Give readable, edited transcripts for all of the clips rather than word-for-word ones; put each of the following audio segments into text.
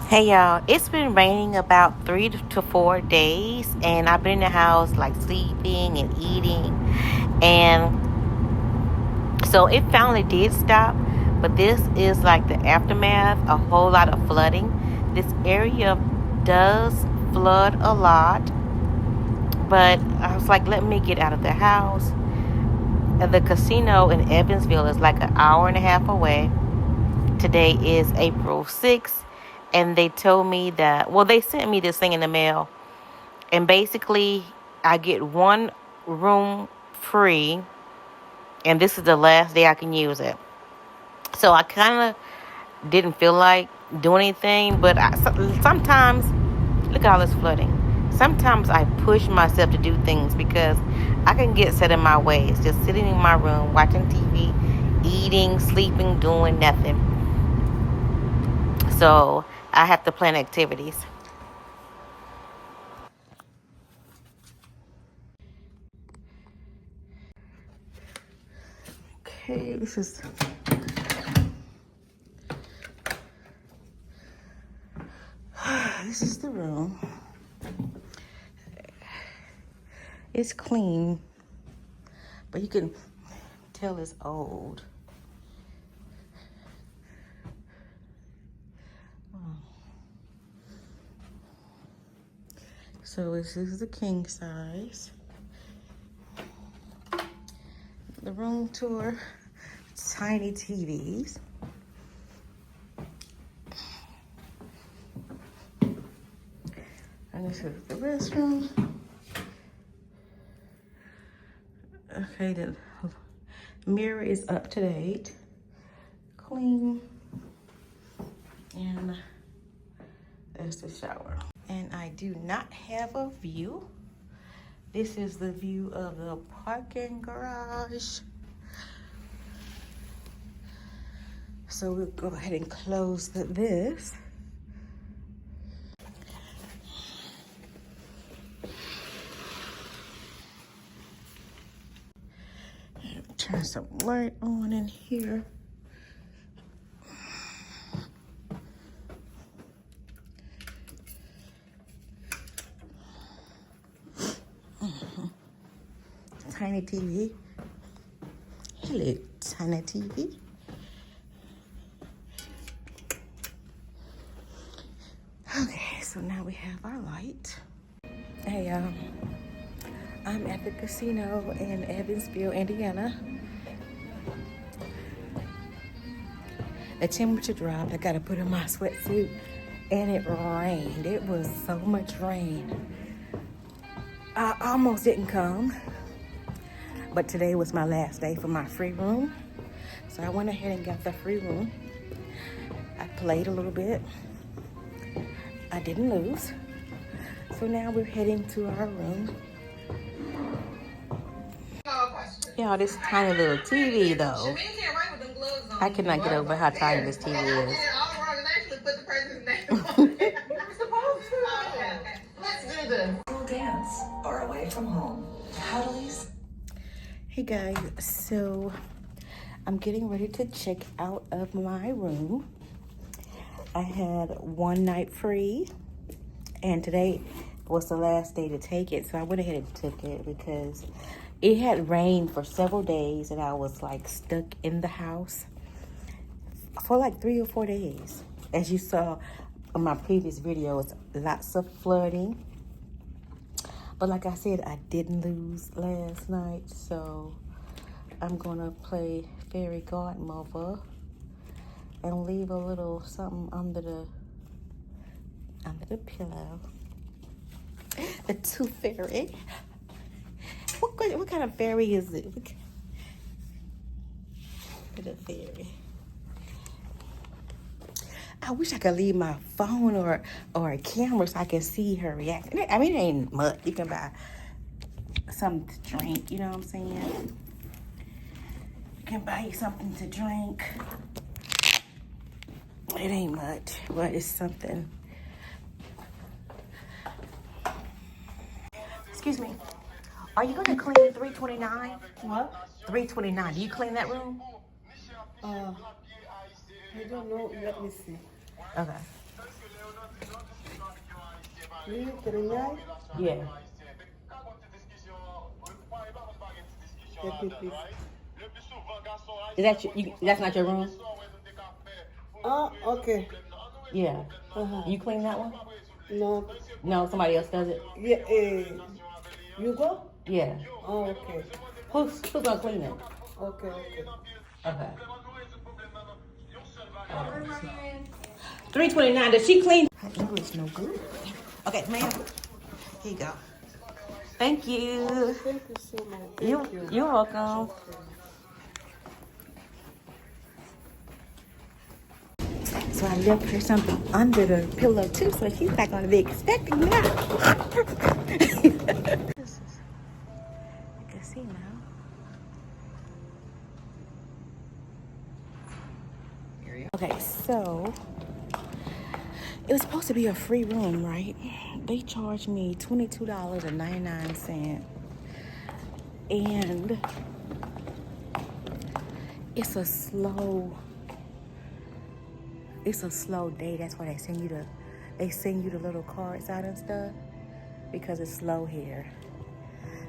Hey y'all, it's been raining about 3 to 4 days, and I've been in the house like sleeping and eating, and so it finally did stop. But this is like the aftermath, a whole lot of flooding. This area does flood a lot, but I was like, let me get out of the house. And the casino in Evansville is like an hour and a half away. Today is April 6th, and they told me that, well, they sent me this thing in the mail, and basically I get one room free, and this is the last day I can use it. So I kind of didn't feel like doing anything, but sometimes, look at all this flooding. Sometimes I push myself to do things because I can get set in my ways, just sitting in my room, watching TV, eating, sleeping, doing nothing. So I have to plan activities. Okay, this is the room. It's clean, but you can tell it's old. So this is the king size. The room tour, tiny TVs. And this is the restroom. Okay, the mirror is up to date, clean, and there's the shower. And I do not have a view. This is the view of the parking garage. So we'll go ahead and close this. Turn some light on in here. Tiny TV. Hello, tiny TV. Okay, so now we have our light. Hey, I'm at the casino in Evansville, Indiana. The temperature dropped. I gotta put on my sweatsuit, and it rained. It was so much rain. I almost didn't come, but today was my last day for my free room. So I went ahead and got the free room. I played a little bit. I didn't lose. So now we're heading to our room. Y'all, this tiny little TV though. I cannot get over how tiny this TV is. Let's do this. We'll dance or away from home. Cuddlies. Hey guys, so I'm getting ready to check out of my room. I had one night free, and today was the last day to take it. So I went ahead and took it because it had rained for several days, and I was like stuck in the house for like 3 or 4 days. As you saw on my previous videos, lots of flooding. But like I said, I didn't lose last night, so I'm gonna play fairy godmother and leave a little something under the pillow. The tooth fairy. What kind of fairy is it? The fairy. I wish I could leave my phone or a camera so I can see her reaction. I mean, it ain't much. You can buy something to drink, you know what I'm saying? You can buy you something to drink. It ain't much, but it's something. Excuse me. Are you going to clean 329? What? 329. Do you clean that room? I don't know. Let me see. Okay. 339? Yeah. Let me please. Is that that's not your room? Oh, okay. Yeah. Uh-huh. You clean that one? No. No, somebody else does it? Yeah, you go? Yeah. Oh, okay. Who's gonna clean it? Okay, okay. Okay. 329. Does she clean? Her English no good. Okay, ma'am. Here you go. Thank you. Thank you so much. Thank you. You're welcome. So I left her something under the pillow too, so she's not gonna be expecting that. This is a casino. Okay, so it was supposed to be a free room, right? They charged me $22.99, and it's a slow day. That's why they send you the little cards out and stuff, because it's slow here.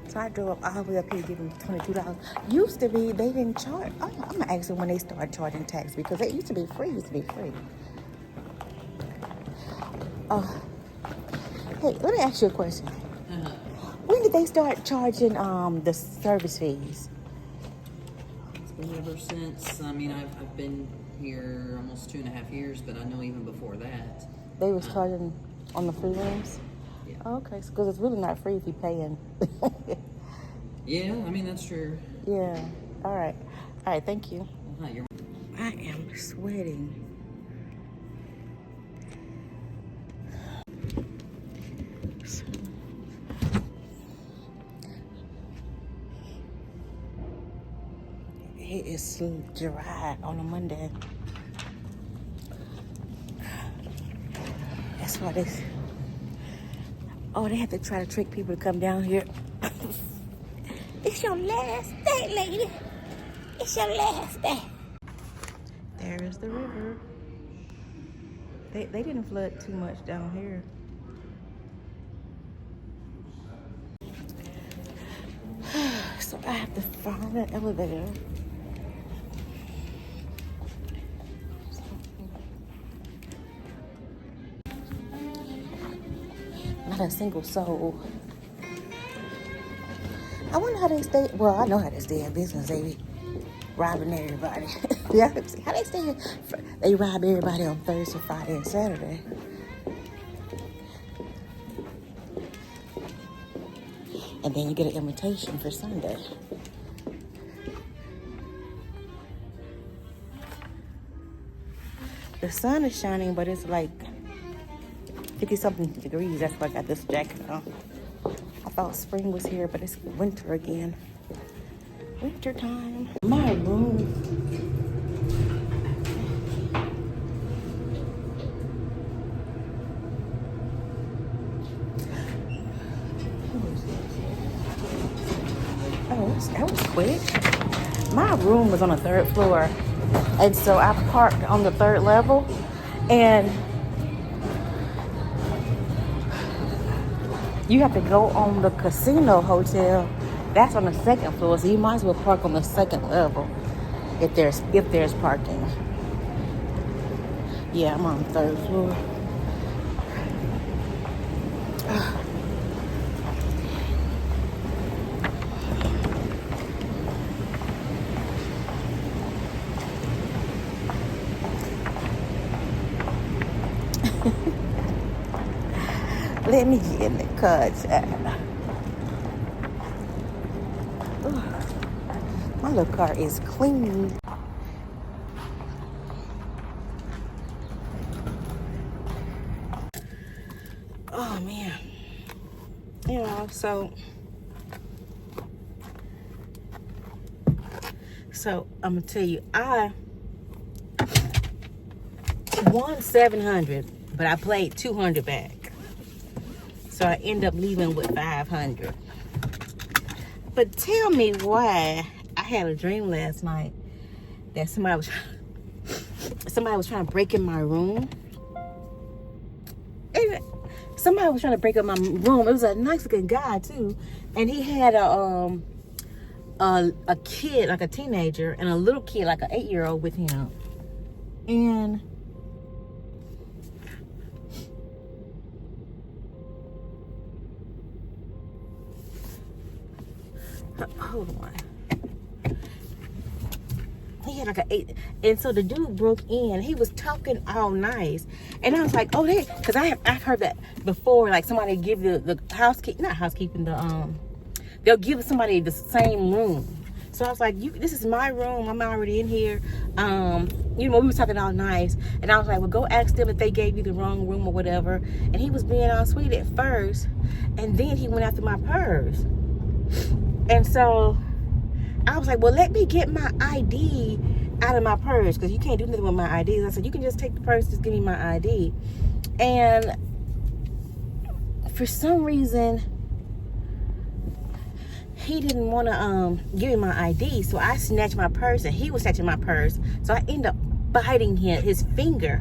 So I drove all the way up here to give them $22. Used to be they didn't charge. I'm gonna ask them when they start charging tax, because it used to be free. Hey, let me ask you a question. When did they start charging the service fees? It's been ever since. I mean, I've been here almost 2.5 years, but I know even before that. They was charging on the free rooms? Yeah. Oh, okay, because it's really not free if you're paying. Yeah, I mean, that's true. Yeah. All right, thank you. You're I am sweating. It is dry on a Monday. That's why they have to try to trick people to come down here. It's your last day, lady. It's your last day. There is the river. They didn't flood too much down here. So I have to find an elevator. Not a single soul. I wonder how they stay. Well, I know how they stay in business. They be robbing everybody. Yeah, how they stay? They rob everybody on Thursday, Friday, and Saturday. And then you get an invitation for Sunday. The sun is shining, but it's like 50-something degrees. That's why I got this jacket on. I thought spring was here, but it's winter again. Winter time. My room. Oh, that was quick. My room was on the 3rd floor, and so I parked on the 3rd level, and you have to go on the casino hotel. That's on the 2nd floor, so you might as well park on the 2nd level if there's parking. Yeah, I'm on the 3rd floor. Let me get in the car. My little car is clean. Oh man. Yeah, so I'm gonna tell you, I won $700, but I played $200 back. So I end up leaving with $500. But tell me why I had a dream last night that somebody was trying to break in my room. And somebody was trying to break up my room. It was a nice looking guy too, and he had a kid, like a teenager, and a little kid, like an 8-year-old with him. And hold on. He had like an 8, and so the dude broke in. He was talking all nice, and I was like, "Oh, because I've heard that before. Like somebody give the housekeeping, not housekeeping, they'll give somebody the same room." So I was like, "This is my room. I'm already in here." We were talking all nice, and I was like, "Well, go ask them if they gave you the wrong room or whatever." And he was being all sweet at first, and then he went after my purse, and so I was like, well, let me get my ID out of my purse, because you can't do nothing with my ID. I said, you can just take the purse, just give me my ID. And for some reason, he didn't want to give me my ID, so I snatched my purse, and he was snatching my purse. So I ended up biting his finger,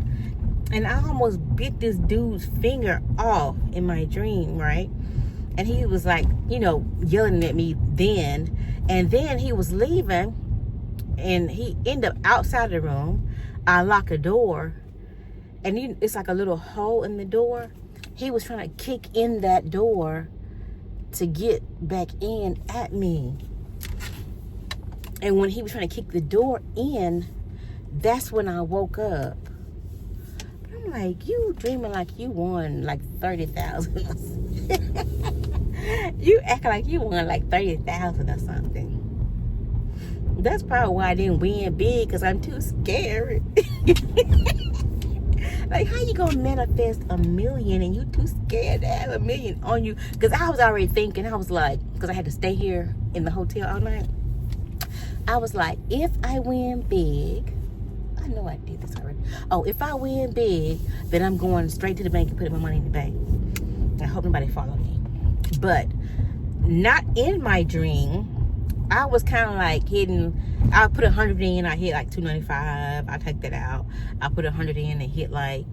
and I almost bit this dude's finger off in my dream, right? And he was like, yelling at me then. And then he was leaving, and he ended up outside the room. I locked the door, and it's like a little hole in the door. He was trying to kick in that door to get back in at me. And when he was trying to kick the door in, that's when I woke up. I'm like, you dreaming like you won like 30,000. You act like you won like 30,000 or something. That's probably why I didn't win big, because I'm too scared. Like, how you gonna manifest $1 million and you too scared to have $1 million on you? Because I was already thinking, I was like, because I had to stay here in the hotel all night. I was like, if I win big, I know I did this already. Oh, if I win big, then I'm going straight to the bank and putting my money in the bank. I hope nobody follow me. But not in my dream. I was kind of like hitting. I put 100 in. I hit like 295. I take that out. I put 100 in and hit like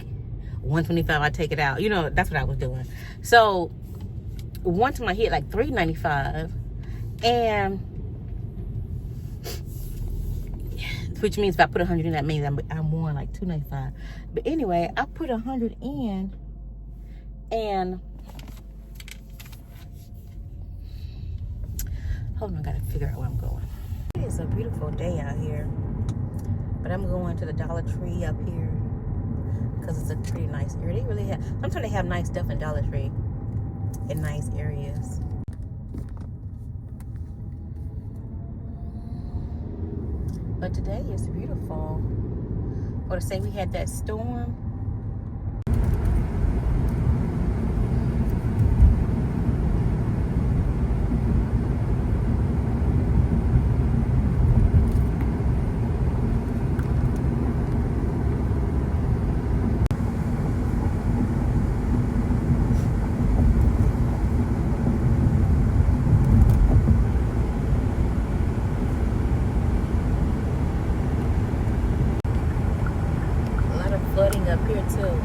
125. I take it out. That's what I was doing. So one time I hit like 395, and which means if I put 100 in, that means I'm won like 295. But anyway, I put 100 in, and hold on, I gotta figure out where I'm going. It is a beautiful day out here, but I'm going to the Dollar Tree up here because it's a pretty nice area. They really have, sometimes they have nice stuff in Dollar Tree in nice areas. But today is beautiful. Or to say we had that storm. Flooding up here too.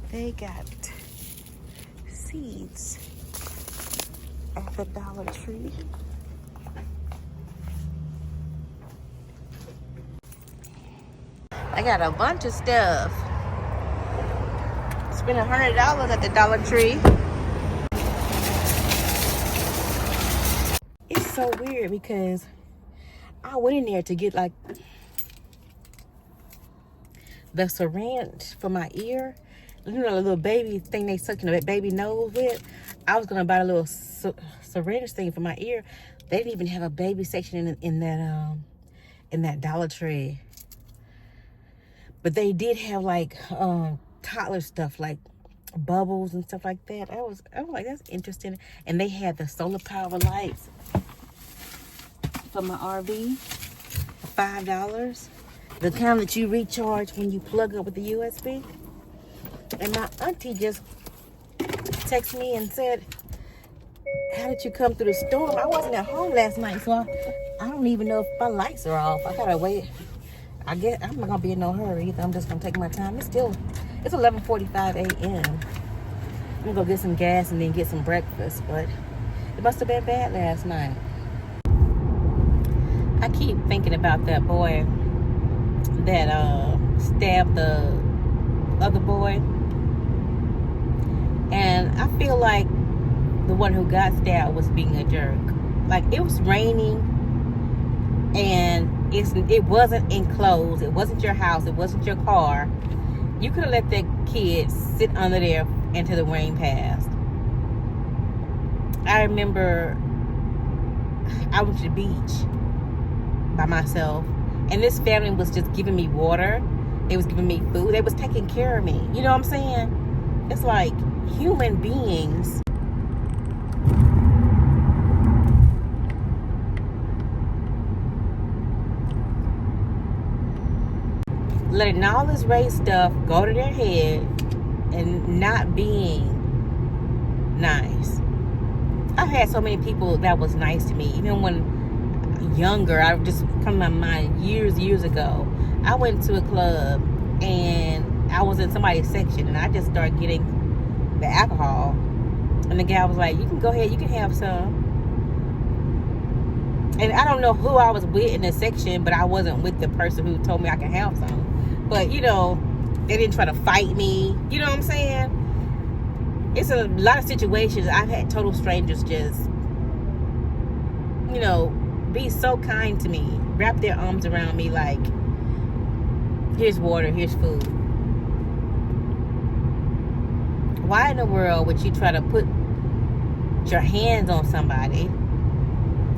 They got seeds at the Dollar Tree. I got a bunch of stuff. Spent $100 at the Dollar Tree. It's so weird because I went in there to get like the syringe for my ear. The little baby thing they suck in the baby nose with. I was gonna buy a little syringe thing for my ear. They didn't even have a baby section in that Dollar Tree. But they did have like toddler stuff, like bubbles and stuff like that. I was like, that's interesting. And they had the solar power lights for my RV. $5. The kind that you recharge when you plug up with the USB. And my auntie just texted me and said, how did you come through the storm? I wasn't at home last night, so I don't even know if my lights are off. I gotta wait. I guess I'm not gonna be in no hurry either. I'm just gonna take my time. It's 11:45 a.m. I'm gonna go get some gas and then get some breakfast, but it must have been bad last night. I keep thinking about that boy that stabbed the other boy. And I feel like the one who got stabbed was being a jerk. Like, it was raining and it wasn't enclosed. It wasn't your house. It wasn't your car. You could have let that kid sit under there until the rain passed. I remember I went to the beach by myself, and this family was just giving me water. They was giving me food. They was taking care of me. You know what I'm saying? It's like human beings. Letting all this race stuff go to their head and not being nice. I've had so many people that was nice to me. Even when younger, I just come to my mind years ago. I went to a club and I was in somebody's section and I just started getting the alcohol. And the guy was like, you can go ahead, you can have some. And I don't know who I was with in the section, but I wasn't with the person who told me I could have some. But, you know, they didn't try to fight me. You know what I'm saying? It's a lot of situations I've had total strangers just, you know, be so kind to me. Wrap their arms around me like, here's water, here's food. Why in the world would you try to put your hands on somebody?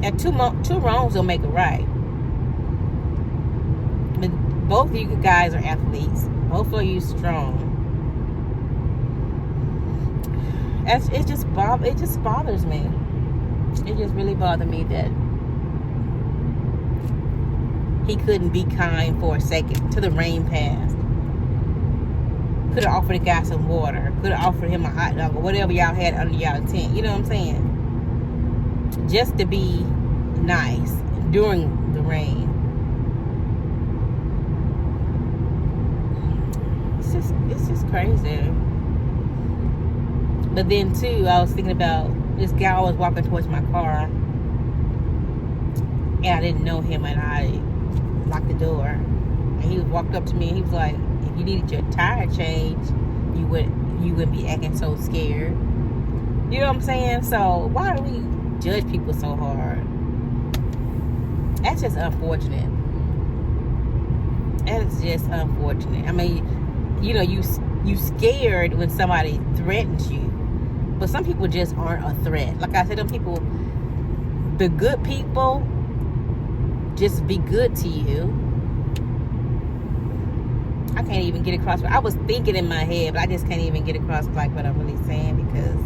And two wrongs don't make it right. But both of you guys are athletes. Both of you strong. It just bothers me. It just really bothered me that he couldn't be kind for a second till the rain passed. Could have offered the guy some water. Could have offered him a hot dog or whatever y'all had under y'all tent. You know what I'm saying? Just to be nice during the rain. It's just crazy. But then too, I was thinking about this guy was walking towards my car, and I didn't know him, and I locked the door. And he walked up to me, and he was like, "If you needed your tire changed, you wouldn't be acting so scared." You know what I'm saying? So why do we judge people so hard? That's just unfortunate. That's just unfortunate. I mean, you know, you scared when somebody threatens you. But some people just aren't a threat. Like I said, them people, the good people, just be good to you. I can't even get across. I was thinking in my head, but I just can't even get across like what I'm really saying because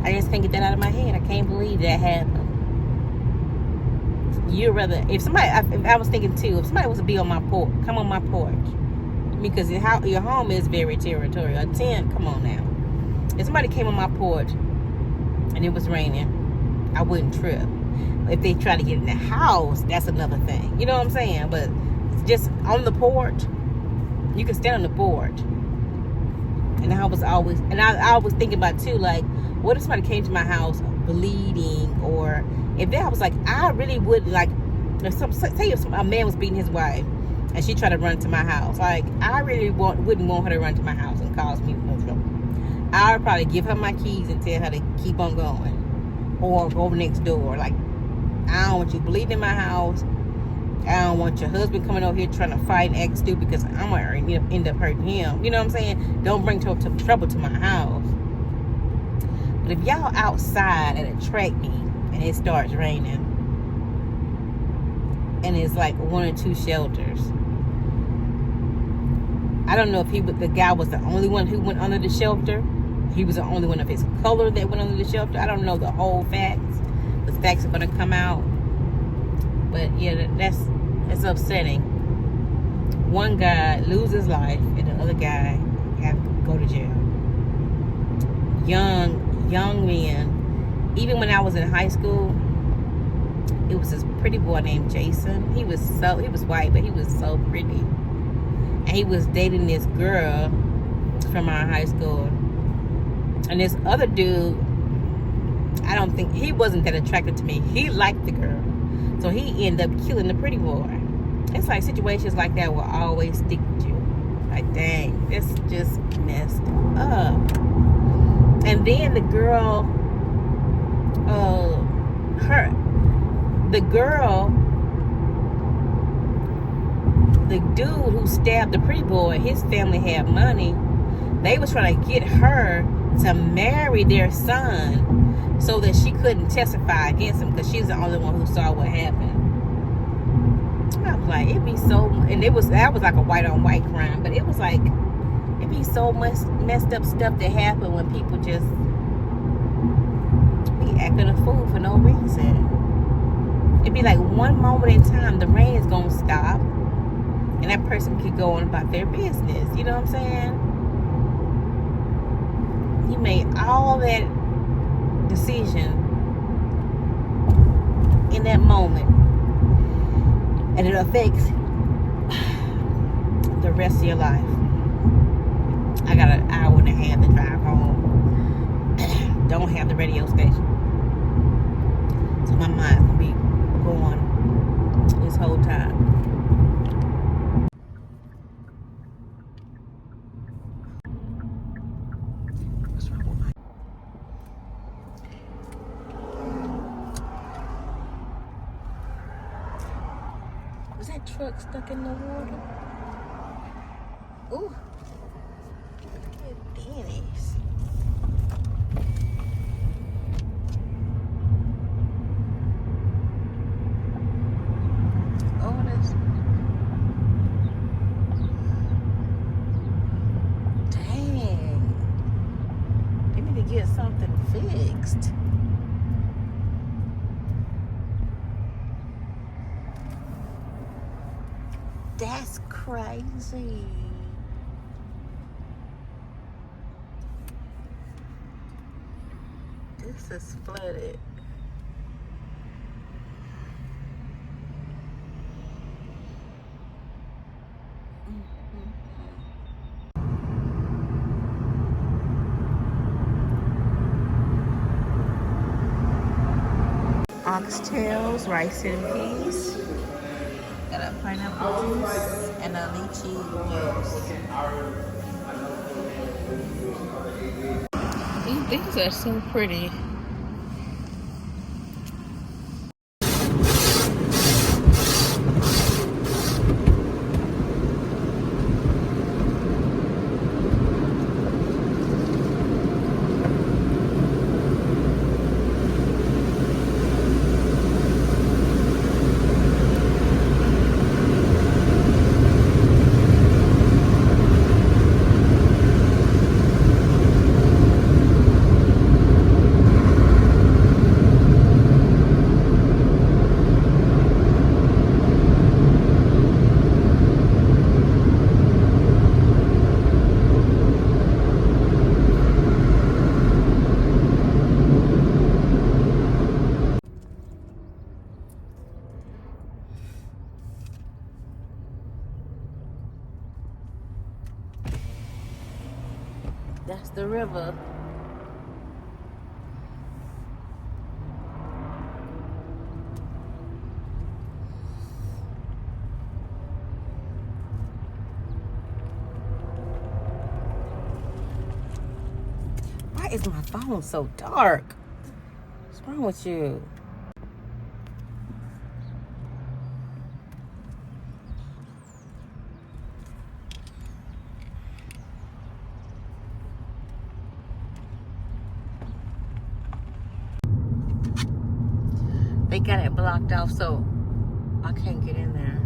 I just can't get that out of my head. I can't believe that happened. You'd rather, if I was thinking too, if somebody was to be on my porch, come on my porch, because your home is very territorial. A tent, come on now. If somebody came on my porch and it was raining, I wouldn't trip. If they try to get in the house, that's another thing. You know what I'm saying? But just on the porch, you can stand on the porch. And I was thinking about too, like, what if somebody came to my house bleeding, or if that was like, I really would like, if a man was beating his wife and she tried to run to my house, like, I really wouldn't want her to run to my house and cause me no trouble. I would probably give her my keys and tell her to keep on going, or go next door. Like, I don't want you bleeding in my house. I don't want your husband coming over here trying to fight and act stupid because I'm going to end up hurting him. You know what I'm saying? Don't bring trouble to my house. But if y'all outside at a track meet and it starts raining and it's like one or two shelters, I don't know if the guy was the only one who went under the shelter. He was the only one of his color that went under the shelter. I don't know the whole facts. The facts are going to come out. But yeah, that's It's upsetting. One guy lose his life and the other guy have to go to jail. Young men. Even when I was in high school, it was this pretty boy named Jason. He was white, but he was so pretty. And he was dating this girl from our high school. And this other dude, I don't think, he wasn't that attracted to me. He liked the girl. So he ended up killing the pretty boy. It's like situations like that will always stick with you. Like, dang, this just messed up. And then the girl, the dude who stabbed the pretty boy, his family had money. They was trying to get her to marry their son so that she couldn't testify against him because she's the only one who saw what happened. I was like, it'd be so, and that was like a white on white crime, but it was like, it'd be so much messed up stuff that happen when people just be acting a fool for no reason. It'd be like one moment in time, the rain is gonna stop, and that person could go on about their business. You know what I'm saying? You made all that decision in that moment, and it affects the rest of your life. I got an hour and a half to drive home. Don't have the radio station, so my mind will be going this whole time. What's wrong with my... Was that truck stuck in the water? Ooh. Dennis. Oh, that's... Dang. They need to get something fixed. That's crazy. This is flooded. Oxtails, rice and peas. Got a pineapple juice and a lychee juice. These are so pretty. That's the river. Why is my phone so dark? What's wrong with you? They got it blocked off, so I can't get in there.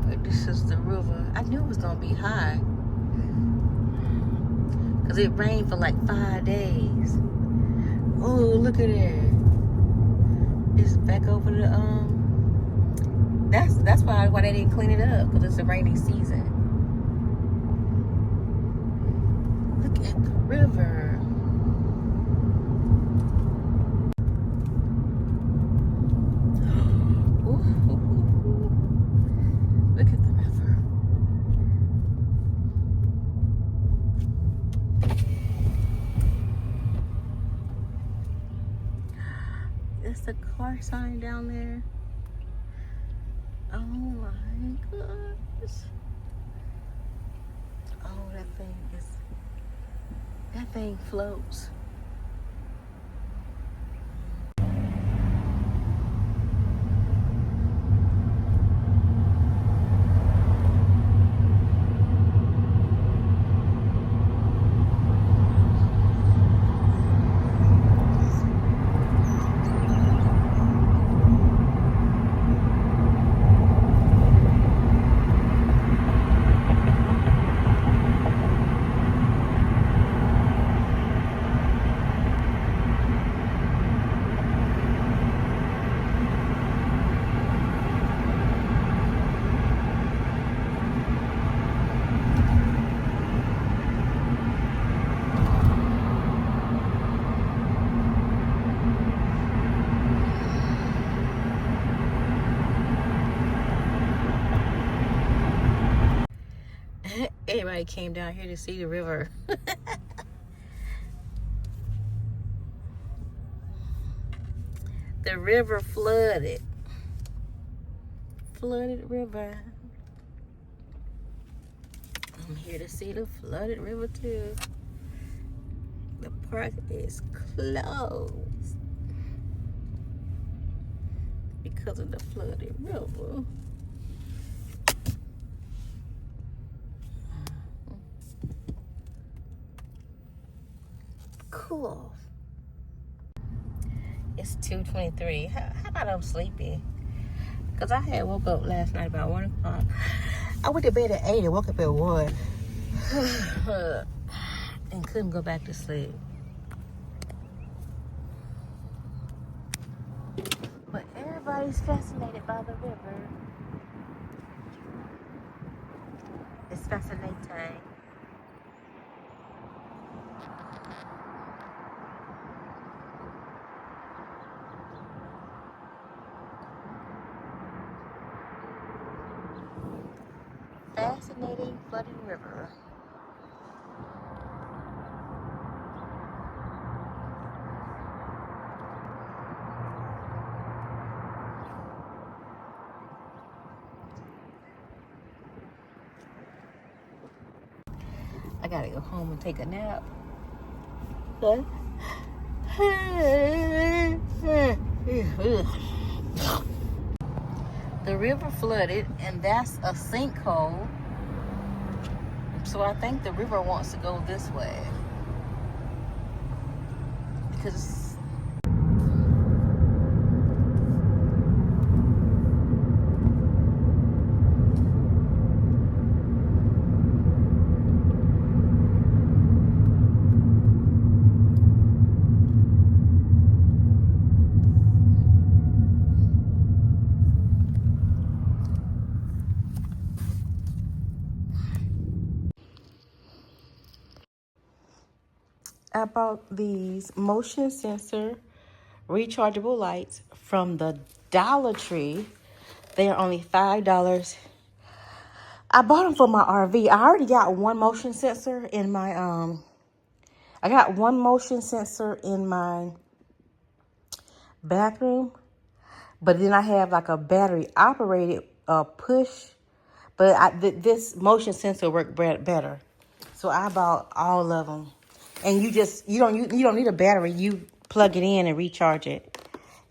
But this is the river. I knew it was gonna be high, cause it rained for like 5 days. Oh, look at it. It's back over the That's why they didn't clean it up, because it's a rainy season. Look at the river. Ooh, ooh, ooh, ooh. Look at the river. There's the car sign down there. Oh my gosh. Oh, that thing floats. Everybody came down here to see the river. The river flooded. Flooded river. I'm here to see the flooded river too. The park is closed because of the flooded river. Cool. It's 2:23. How about I'm sleepy? Because I had woke up last night about 1 o'clock. I went to bed at 8 and woke up at 1. And couldn't go back to sleep. But everybody's fascinated by the river. It's fascinating. Fascinating flooding river. I gotta go home and take a nap. The river flooded, and that's a sinkhole. So I think the river wants to go this way. Because I bought these motion sensor rechargeable lights from the Dollar Tree. They are only $5. I bought them for my RV. I already got one motion sensor in my I got one motion sensor in my bathroom, but then I have like a battery operated push. But this motion sensor worked better, so I bought all of them. And you don't need a battery. You plug it in and recharge it,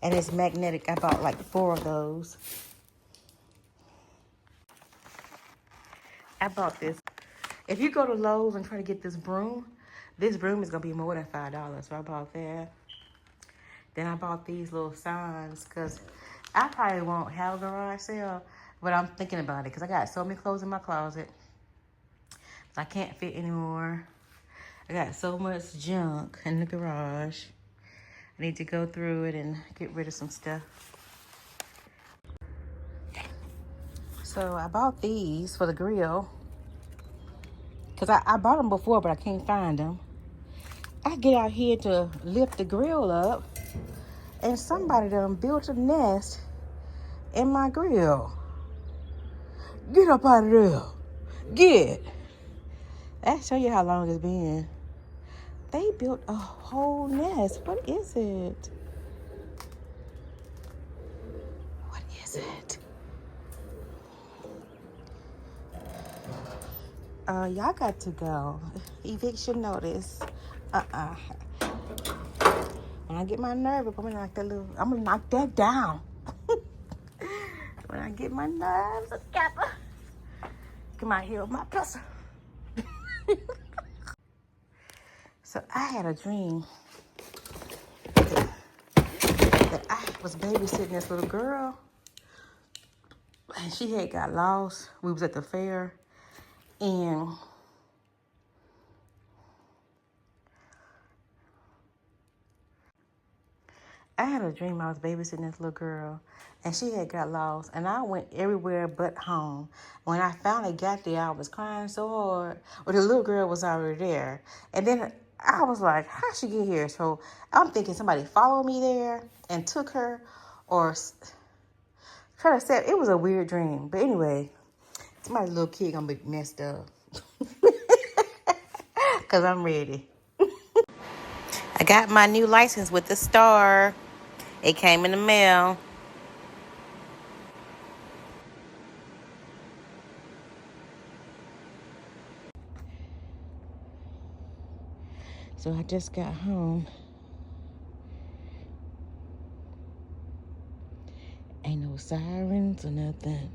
and it's magnetic. I bought like 4 of those. I bought this. If you go to Lowe's and try to get this broom is gonna be more than $5. So I bought that. Then I bought these little signs because I probably won't have a garage sale, but I'm thinking about it because I got so many clothes in my closet. I can't fit anymore. I got so much junk in the garage. I need to go through it and get rid of some stuff. So I bought these for the grill. Because I bought them before, but I can't find them. I get out here to lift the grill up, and somebody done built a nest in my grill. Get up out of there. Get. I'll show you how long it's been. They built a whole nest. What is it? What is it? Y'all got to go. Eviction notice. When I get my nerve up, I'm gonna knock that down. When I get my nerves together. Come out here with my pistol. So I had a dream that I was babysitting this little girl, and she had got lost. We was at the fair, and I had a dream I was babysitting this little girl, and she had got lost, and I went everywhere but home. When I finally got there, I was crying so hard. Well, the little girl was already there, and then I was like, how'd she get here? So I'm thinking somebody followed me there and took her, or try to say it was a weird dream. But anyway, somebody's little kid gonna be messed up. Because I'm ready. I got my new license with the star. It came in the mail. So I just got home. Ain't no sirens or nothing.